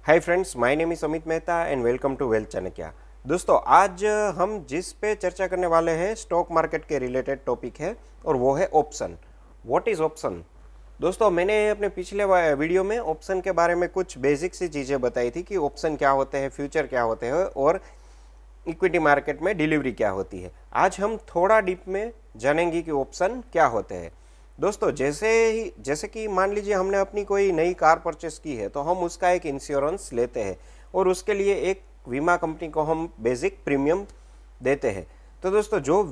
Hi friends, my name is Amit Mehta and welcome to wealth Chanakya. दोस्तों, आज हम जिस पे चर्चा करने वाले हैं स्टॉक मार्केट के रिलेटेड टॉपिक है और वो है ऑप्शन। What is option? दोस्तों, मैंने अपने पिछले वीडियो में ऑप्शन के बारे में कुछ बेसिक सी चीज़ें बताई थी कि ऑप्शन क्या होते हैं, फ्यूचर क्या होते हैं और इक्विटी मार्केट में डिलीवरी क्या होती है। आज हम थोड़ा डीप में जानेंगे कि ऑप्शन क्या होते हैं। दोस्तों, जैसे कि मान लीजिए हमने अपनी कोई नई कार परचेस की है तो हम उसका एक इंश्योरेंस लेते हैं और उसके लिए एक बीमा कंपनी को हम बेसिक प्रीमियम देते हैं। तो दोस्तों, जो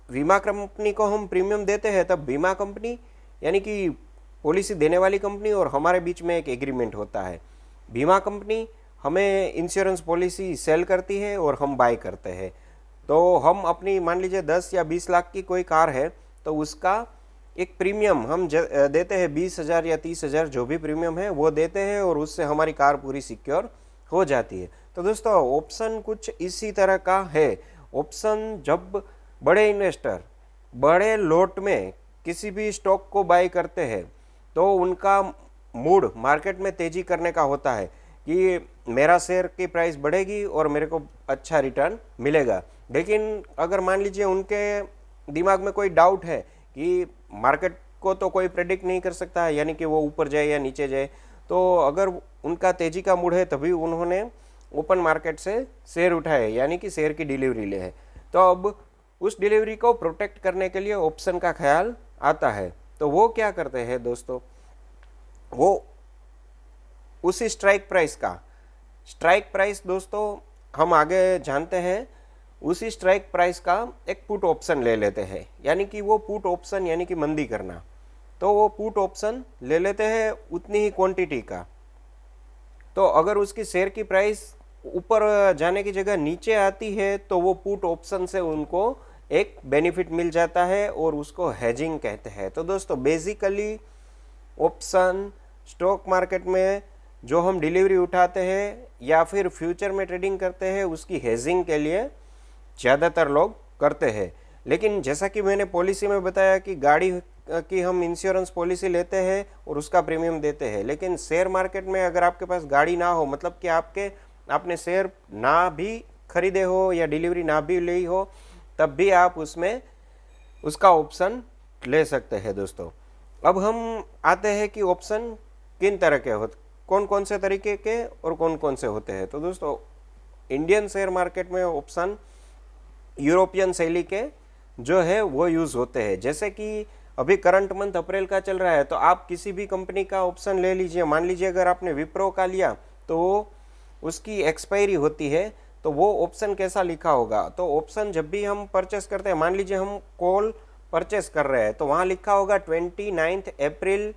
बीमा कंपनी को हम प्रीमियम देते हैं तब बीमा कंपनी यानी कि पॉलिसी देने वाली कंपनी और हमारे बीच में एक एग्रीमेंट होता है। बीमा कंपनी हमें इंश्योरेंस पॉलिसी सेल करती है और हम बाय करते हैं। तो हम अपनी मान लीजिए 10 या 20 लाख की कोई कार है तो उसका एक प्रीमियम हम देते हैं 20,000 या 30,000, जो भी प्रीमियम है वो देते हैं और उससे हमारी कार पूरी सिक्योर हो जाती है। तो दोस्तों, ऑप्शन कुछ इसी तरह का है। ऑप्शन जब बड़े इन्वेस्टर बड़े लॉट में किसी भी स्टॉक को बाय करते हैं तो उनका मूड मार्केट में तेजी करने का होता है कि मेरा शेयर की प्राइस बढ़ेगी और मेरे को अच्छा रिटर्न मिलेगा। लेकिन अगर मान लीजिए उनके दिमाग में कोई डाउट है कि मार्केट को तो कोई प्रेडिक्ट नहीं कर सकता है, यानी कि वो ऊपर जाए या नीचे जाए, तो अगर उनका तेजी का मूड है तभी उन्होंने ओपन मार्केट से शेयर उठाए यानी कि शेयर की डिलीवरी ले है। तो अब उस डिलीवरी को प्रोटेक्ट करने के लिए ऑप्शन का ख्याल आता है। तो वो क्या करते हैं दोस्तों, वो उसी स्ट्राइक प्राइस दोस्तों हम आगे जानते हैं, उसी स्ट्राइक प्राइस का एक पुट ऑप्शन ले लेते हैं, यानी कि वो पुट ऑप्शन यानी कि मंदी करना। तो वो पुट ऑप्शन ले लेते हैं उतनी ही क्वांटिटी का। तो अगर उसकी शेयर की प्राइस ऊपर जाने की जगह नीचे आती है तो वो पुट ऑप्शन से उनको एक बेनिफिट मिल जाता है और उसको हेजिंग कहते हैं। तो दोस्तों, बेसिकली ऑप्शन स्टॉक मार्केट में जो हम डिलीवरी उठाते हैं या फिर फ्यूचर में ट्रेडिंग करते हैं उसकी हेजिंग के लिए ज़्यादातर लोग करते हैं। लेकिन जैसा कि मैंने पॉलिसी में बताया कि गाड़ी की हम इंश्योरेंस पॉलिसी लेते हैं और उसका प्रीमियम देते हैं, लेकिन शेयर मार्केट में अगर आपके पास गाड़ी ना हो, मतलब कि आपने शेयर ना भी खरीदे हो या डिलीवरी ना भी ली हो, तब भी आप उसमें उसका ऑप्शन ले सकते हैं। दोस्तों, अब हम आते हैं कि ऑप्शन किन तरह के होते, कौन कौन से तरीके के और कौन कौन से होते हैं। तो दोस्तों, इंडियन शेयर मार्केट में ऑप्शन यूरोपियन शैली के जो है वो यूज़ होते हैं। जैसे कि अभी करंट मंथ अप्रैल का चल रहा है तो आप किसी भी कंपनी का ऑप्शन ले लीजिए। मान लीजिए अगर आपने विप्रो का लिया तो उसकी एक्सपायरी होती है, तो वो ऑप्शन कैसा लिखा होगा। तो ऑप्शन जब भी हम परचेस करते हैं, मान लीजिए हम कॉल परचेस कर रहे हैं तो वहाँ लिखा होगा 29 अप्रैल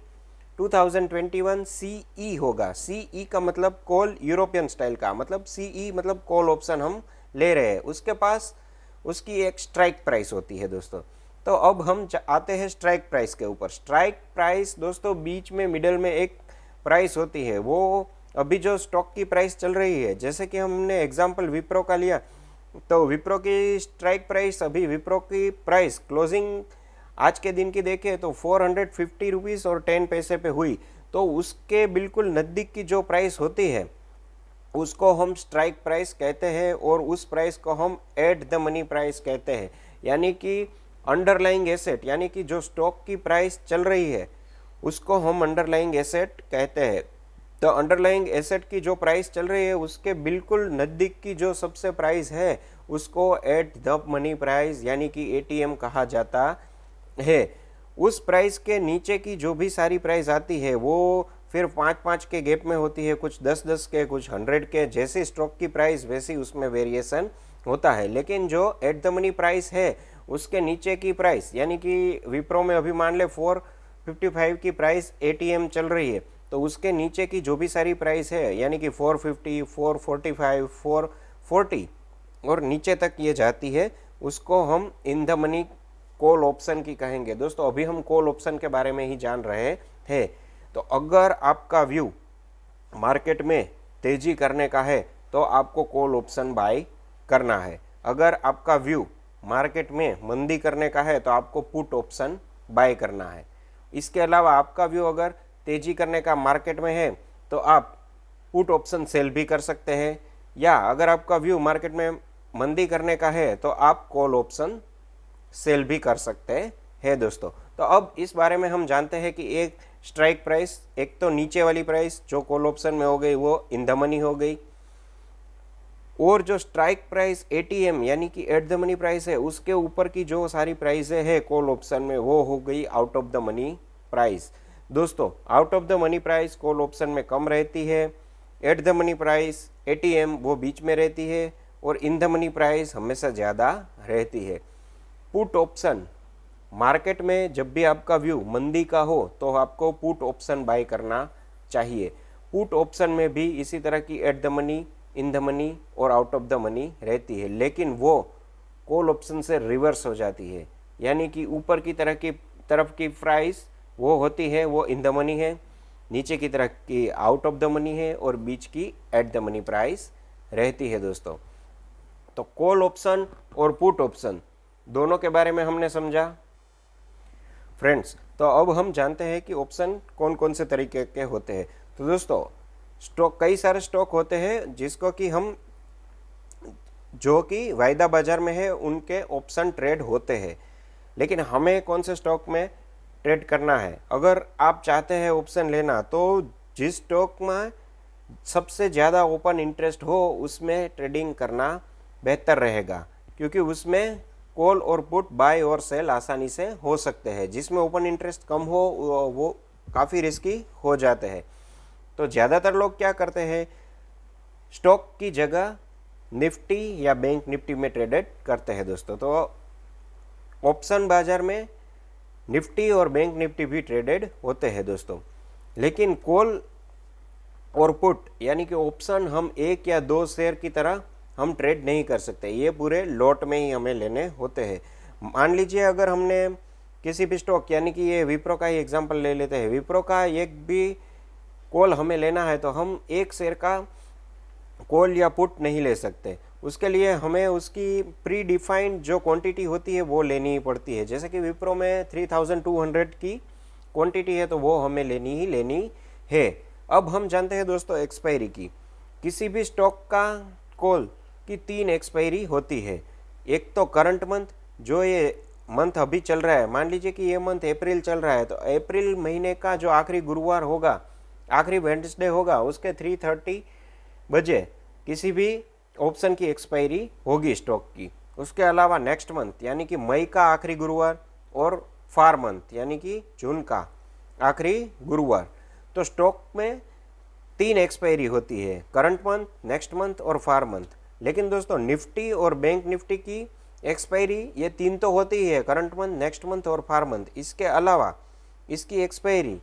2021 CE होगा। CE का मतलब कॉल, यूरोपियन स्टाइल का मतलब CE मतलब कॉल ऑप्शन हम ले रहे हैं। उसके पास उसकी एक स्ट्राइक प्राइस होती है दोस्तों। तो अब हम आते हैं स्ट्राइक प्राइस के ऊपर। स्ट्राइक प्राइस दोस्तों बीच में मिडल में एक प्राइस होती है, वो अभी जो स्टॉक की प्राइस चल रही है। जैसे कि हमने एग्जांपल विप्रो का लिया तो विप्रो की स्ट्राइक प्राइस, अभी विप्रो की प्राइस क्लोजिंग आज के दिन की देखें तो 450 रुपीज़ और 10 पैसे पे हुई। तो उसके बिल्कुल नज़दीक की जो प्राइस होती है उसको हम स्ट्राइक प्राइस कहते हैं और उस प्राइस को हम एट द मनी प्राइस कहते हैं, यानी कि अंडरलाइंग एसेट, यानी कि जो स्टॉक की प्राइस चल रही है उसको हम अंडरलाइंग एसेट कहते हैं। तो अंडरलाइंग एसेट की जो प्राइस चल रही है उसके बिल्कुल नज़दीक की जो सबसे प्राइस है उसको एट द मनी प्राइस यानी कि ATM कहा जाता है। उस प्राइस के नीचे की जो भी सारी प्राइस आती है वो फिर 5-5 के गैप में होती है, कुछ 10-10 के, कुछ 100 के। जैसी स्टॉक की प्राइस वैसी उसमें वेरिएशन होता है। लेकिन जो एट द मनी प्राइस है उसके नीचे की प्राइस, यानी कि विप्रो में अभी मान ले 455 की प्राइस ATM चल रही है, तो उसके नीचे की जो भी सारी प्राइस है यानी कि 450, 445, 440 और नीचे तक ये जाती है, उसको हम in the money call option की कहेंगे। दोस्तों, अभी हम कॉल ऑप्शन के बारे में ही जान रहे थे। तो अगर आपका व्यू मार्केट में तेजी करने का है तो आपको कॉल ऑप्शन बाय करना है। अगर आपका व्यू मार्केट में मंदी करने का है तो आपको पुट ऑप्शन बाय करना है। इसके अलावा आपका व्यू अगर तेजी करने का मार्केट में है तो आप पुट ऑप्शन सेल भी कर सकते हैं, या अगर आपका व्यू मार्केट में मंदी करने का है तो आप कॉल ऑप्शन सेल भी कर सकते हैं दोस्तों। तो अब इस बारे में हम जानते हैं कि एक स्ट्राइक प्राइस, एक तो नीचे वाली प्राइस जो कॉल ऑप्शन में हो गई वो इन द मनी हो गई, और जो स्ट्राइक प्राइस एटीएम यानी कि एट द मनी प्राइस है उसके ऊपर की जो सारी प्राइसें है कॉल ऑप्शन में वो हो गई out of the money price. दोस्तों out of the money price call option में कम रहती है, at the money price ATM वो बीच में रहती है, और इन द मनी प्राइस हमेशा ज़्यादा रहती है। पुट ऑप्शन मार्केट में जब भी आपका व्यू मंदी का हो तो आपको पुट ऑप्शन बाय करना चाहिए। पुट ऑप्शन में भी इसी तरह की eight the money, in the money और आउट ऑफ द मनी रहती है, लेकिन वो कॉल ऑप्शन से रिवर्स हो जाती है, यानी कि ऊपर की तरफ की प्राइस वो होती है वो इन द मनी है, नीचे की तरफ की आउट ऑफ द मनी है, और बीच की एट द मनी प्राइस रहती है दोस्तों। तो कॉल ऑप्शन और पुट ऑप्शन दोनों के बारे में हमने समझा फ्रेंड्स। तो अब हम जानते हैं कि ऑप्शन कौन कौन से तरीके के होते हैं। तो दोस्तों स्टॉक, कई सारे स्टॉक होते हैं जिसको कि हम, जो कि वायदा बाजार में है उनके ऑप्शन ट्रेड होते हैं, लेकिन हमें कौन से स्टॉक में ट्रेड करना है। अगर आप चाहते हैं ऑप्शन लेना तो जिस स्टॉक में सबसे ज़्यादा ओपन इंटरेस्ट हो उसमें ट्रेडिंग करना बेहतर रहेगा, क्योंकि उसमें कॉल और पुट, बाय और सेल आसानी से हो सकते हैं। जिसमें ओपन इंटरेस्ट कम हो वो काफ़ी रिस्की हो जाते हैं। तो ज़्यादातर लोग क्या करते हैं, स्टॉक की जगह निफ्टी या बैंक निफ्टी में ट्रेडेड करते हैं दोस्तों। तो ऑप्शन बाजार में निफ्टी और बैंक निफ्टी भी ट्रेडेड होते हैं दोस्तों, लेकिन कॉल और पुट यानी कि ऑप्शन हम एक या दो शेयर की तरह हम ट्रेड नहीं कर सकते, ये पूरे लॉट में ही हमें लेने होते हैं। मान लीजिए अगर हमने किसी भी स्टॉक, यानी कि ये विप्रो का ही एग्जांपल ले लेते हैं, विप्रो का एक भी कॉल हमें लेना है तो हम एक शेयर का कॉल या पुट नहीं ले सकते। उसके लिए हमें उसकी प्री डिफाइंड जो क्वांटिटी होती है वो लेनी ही पड़ती है। जैसे कि विप्रो में 3200 की क्वांटिटी है तो वो हमें लेनी ही लेनी है। अब हम जानते हैं दोस्तों एक्सपायरी की। किसी भी स्टॉक का कॉल की 3 एक्सपायरी होती है। एक तो करंट मंथ, जो ये मंथ अभी चल रहा है, मान लीजिए कि ये मंथ अप्रैल चल रहा है तो अप्रैल महीने का जो आखिरी गुरुवार होगा, आखिरी वेडनेसडे होगा, उसके 3:30 बजे किसी भी ऑप्शन की एक्सपायरी होगी स्टॉक की। उसके अलावा नेक्स्ट मंथ यानी कि मई का आखिरी गुरुवार और फार मंथ यानी कि जून का आखिरी गुरुवार। तो स्टॉक में 3 एक्सपायरी होती है, करंट मंथ, नेक्स्ट मंथ और फार मंथ। लेकिन दोस्तों निफ्टी और बैंक निफ्टी की एक्सपायरी ये 3 तो होती ही है, करंट मंथ, नेक्स्ट मंथ और फार मंथ। इसके अलावा इसकी एक्सपायरी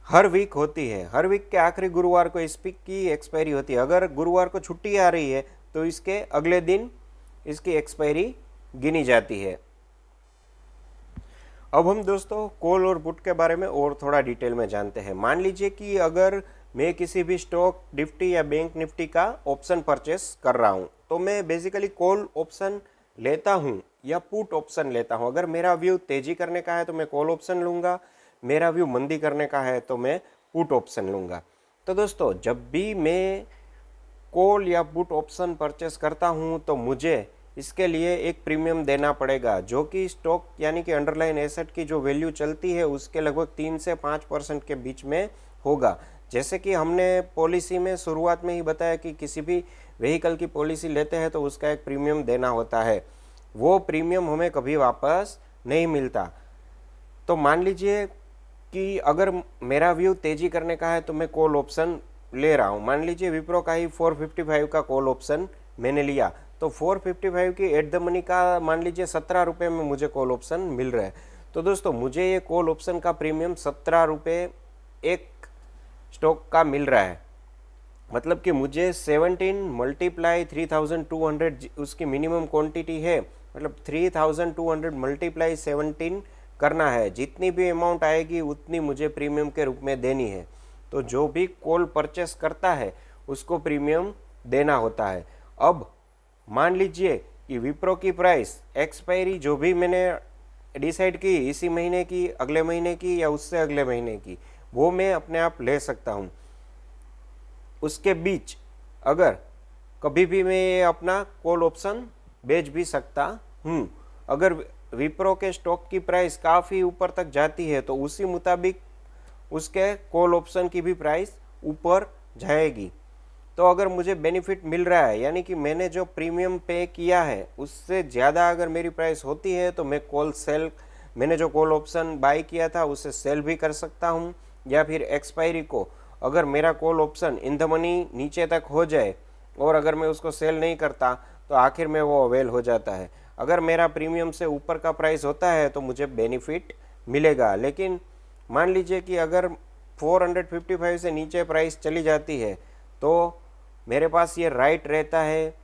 हर वीक होती है। हर वीक के आखिरी गुरुवार को इस पिक की एक्सपायरी होती है। अगर गुरुवार को छुट्टी आ रही है तो इसके अगले दिन इसकी एक्सपायरी गिनी जाती है। अब हम दोस्तों कॉल और पुट के बारे में और थोड़ा डिटेल में जानते हैं। मान लीजिए कि अगर मैं किसी भी स्टॉक, निफ्टी या बैंक निफ्टी का ऑप्शन परचेस कर रहा हूं, तो मैं बेसिकली कॉल ऑप्शन लेता हूं या पुट ऑप्शन लेता हूं। अगर मेरा व्यू तेजी करने का है तो मैं कॉल ऑप्शन लूँगा, मेरा व्यू मंदी करने का है तो मैं पुट ऑप्शन लूँगा। तो दोस्तों जब भी मैं कॉल या पुट ऑप्शन परचेस करता हूँ तो मुझे इसके लिए एक प्रीमियम देना पड़ेगा, जो कि स्टॉक यानी कि अंडरलाइन एसेट की जो वैल्यू चलती है उसके लगभग 3 से 5% के बीच में होगा। जैसे कि हमने पॉलिसी में शुरुआत में ही बताया कि किसी भी व्हीकल की पॉलिसी लेते हैं तो उसका एक प्रीमियम देना होता है, वो प्रीमियम हमें कभी वापस नहीं मिलता। तो मान लीजिए कि अगर मेरा व्यू तेजी करने का है तो मैं कॉल ऑप्शन ले रहा हूँ। मान लीजिए विप्रो का ही 455 का कॉल ऑप्शन मैंने लिया, तो 455 की एट द मनी का मान लीजिए 17 रुपये में मुझे कॉल ऑप्शन मिल रहा है। तो दोस्तों मुझे ये कॉल ऑप्शन का प्रीमियम 17 रुपये एक स्टॉक का मिल रहा है। मतलब कि मुझे 17 मल्टीप्लाई 3200 उसकी मिनिमम क्वांटिटी है, मतलब 3200 मल्टीप्लाई 17 करना है। जितनी भी अमाउंट आएगी उतनी मुझे प्रीमियम के रूप में देनी है। तो जो भी कॉल परचेस करता है उसको प्रीमियम देना होता है। अब मान लीजिए कि विप्रो की प्राइस एक्सपायरी जो भी मैंने डिसाइड की इसी महीने की, अगले महीने की या उससे अगले महीने की, वो मैं अपने आप ले सकता हूँ। उसके बीच अगर कभी भी मैं ये अपना कॉल ऑप्शन बेच भी सकता हूँ। अगर विप्रो के स्टॉक की प्राइस काफ़ी ऊपर तक जाती है तो उसी मुताबिक उसके कॉल ऑप्शन की भी प्राइस ऊपर जाएगी। तो अगर मुझे बेनिफिट मिल रहा है, यानी कि मैंने जो प्रीमियम पे किया है उससे ज़्यादा अगर मेरी प्राइस होती है तो मैंने जो कॉल ऑप्शन बाय किया था उसे सेल भी कर सकता हूँ। या फिर एक्सपायरी को अगर मेरा call option in the money नीचे तक हो जाए और अगर मैं उसको सेल नहीं करता तो आखिर में वो अवेल हो जाता है। अगर मेरा प्रीमियम से ऊपर का प्राइस होता है तो मुझे बेनिफिट मिलेगा। लेकिन मान लीजिए कि अगर 455 से नीचे प्राइस चली जाती है तो मेरे पास ये राइट रहता है,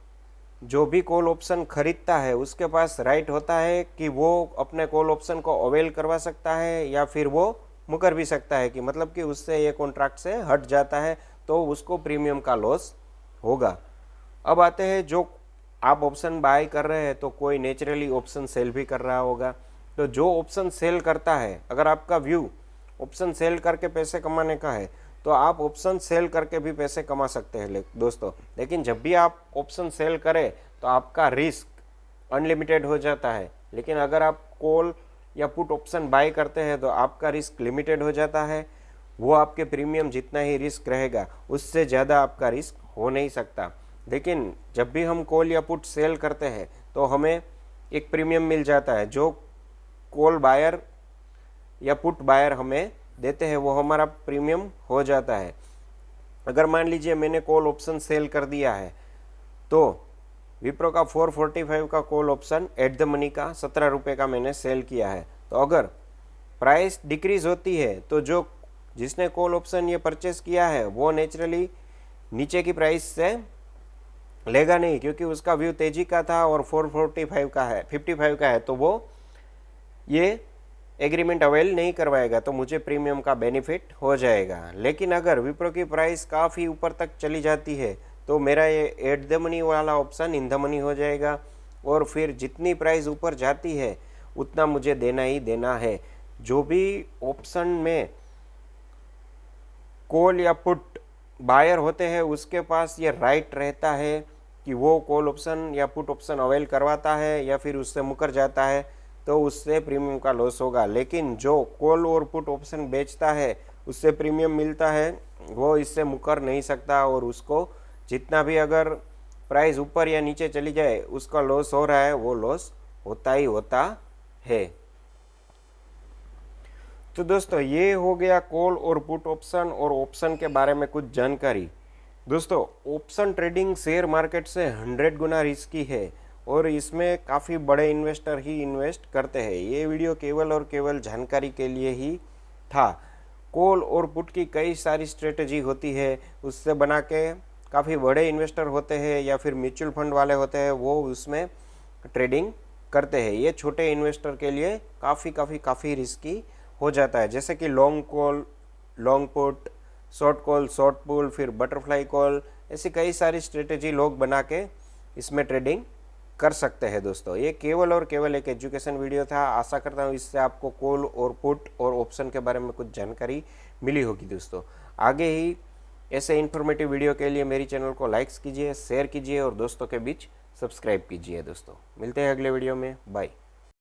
जो भी कॉल ऑप्शन खरीदता है उसके पास राइट होता है कि वो अपने कॉल ऑप्शन को अवेल करवा सकता है या फिर वो मुकर भी सकता है, कि मतलब कि उससे ये कॉन्ट्रैक्ट से हट जाता है तो उसको प्रीमियम का लॉस होगा। अब आते हैं, जो आप ऑप्शन बाय कर रहे हैं तो कोई नेचुरली ऑप्शन सेल भी कर रहा होगा। तो जो ऑप्शन सेल करता है, अगर आपका व्यू ऑप्शन सेल करके पैसे कमाने का है तो आप ऑप्शन सेल करके भी पैसे कमा सकते हैं दोस्तों। लेकिन जब भी आप ऑप्शन सेल करें तो आपका रिस्क अनलिमिटेड हो जाता है। लेकिन अगर आप कॉल या पुट ऑप्शन बाय करते हैं तो आपका रिस्क लिमिटेड हो जाता है। वो आपके प्रीमियम जितना ही रिस्क रहेगा उससे ज़्यादा आपका रिस्क हो नहीं सकता। लेकिन जब भी हम कॉल या पुट सेल करते हैं तो हमें एक प्रीमियम मिल जाता है जो कॉल बायर या पुट बायर हमें देते हैं, वो हमारा प्रीमियम हो जाता है। अगर मान लीजिए मैंने कॉल ऑप्शन सेल कर दिया है तो विप्रो का 445 का call option eight the money का 17 रुपये का मैंने सेल किया है। तो अगर प्राइस डिक्रीज होती है तो जिसने कॉल ऑप्शन ये परचेस किया है वो नेचुरली नीचे की प्राइस से लेगा नहीं, क्योंकि उसका व्यू तेजी का था और 445 का है, 55 का है, तो वो ये एग्रीमेंट अवेल नहीं करवाएगा तो मुझे प्रीमियम का बेनिफिट हो जाएगा। लेकिन अगर विप्रो की प्राइस काफ़ी ऊपर तक चली जाती है तो मेरा ये एट द मनी वाला ऑप्शन इन द मनी हो जाएगा और फिर जितनी प्राइस ऊपर जाती है उतना मुझे देना ही देना है। जो भी ऑप्शन में कॉल या पुट बायर होते हैं उसके पास ये राइट रहता है कि वो कॉल ऑप्शन या पुट ऑप्शन अवेल करवाता है या फिर उससे मुकर जाता है तो उससे प्रीमियम का लॉस होगा। लेकिन जो कॉल और पुट ऑप्शन बेचता है उससे प्रीमियम मिलता है, वो इससे मुकर नहीं सकता और उसको जितना भी अगर प्राइस ऊपर या नीचे चली जाए उसका लॉस हो रहा है, वो लॉस होता ही होता है। तो दोस्तों ये हो गया कॉल और पुट ऑप्शन और ऑप्शन के बारे में कुछ जानकारी। दोस्तों ऑप्शन ट्रेडिंग शेयर मार्केट से 100 गुना रिस्की है और इसमें काफ़ी बड़े इन्वेस्टर ही इन्वेस्ट करते हैं। ये वीडियो केवल और केवल जानकारी के लिए ही था। कॉल और पुट की कई सारी स्ट्रेटजी होती है, उससे बना के काफ़ी बड़े इन्वेस्टर होते हैं या फिर म्यूचुअल फंड वाले होते हैं, वो उसमें ट्रेडिंग करते हैं। ये छोटे इन्वेस्टर के लिए काफ़ी रिस्की हो जाता है, जैसे कि long call, long put, short call, short put, फिर बटरफ्लाई कॉल, ऐसी कई सारी स्ट्रेटजी लोग बना के इसमें ट्रेडिंग कर सकते हैं। दोस्तों ये केवल और केवल एक एजुकेशन वीडियो था। आशा करता हूँ इससे आपको कॉल और पुट और ऑप्शन के बारे में कुछ जानकारी मिली होगी। दोस्तों आगे ही ऐसे इन्फॉर्मेटिव वीडियो के लिए मेरी चैनल को लाइक्स कीजिए, शेयर कीजिए और दोस्तों के बीच सब्सक्राइब कीजिए। दोस्तों मिलते हैं अगले वीडियो में, बाय।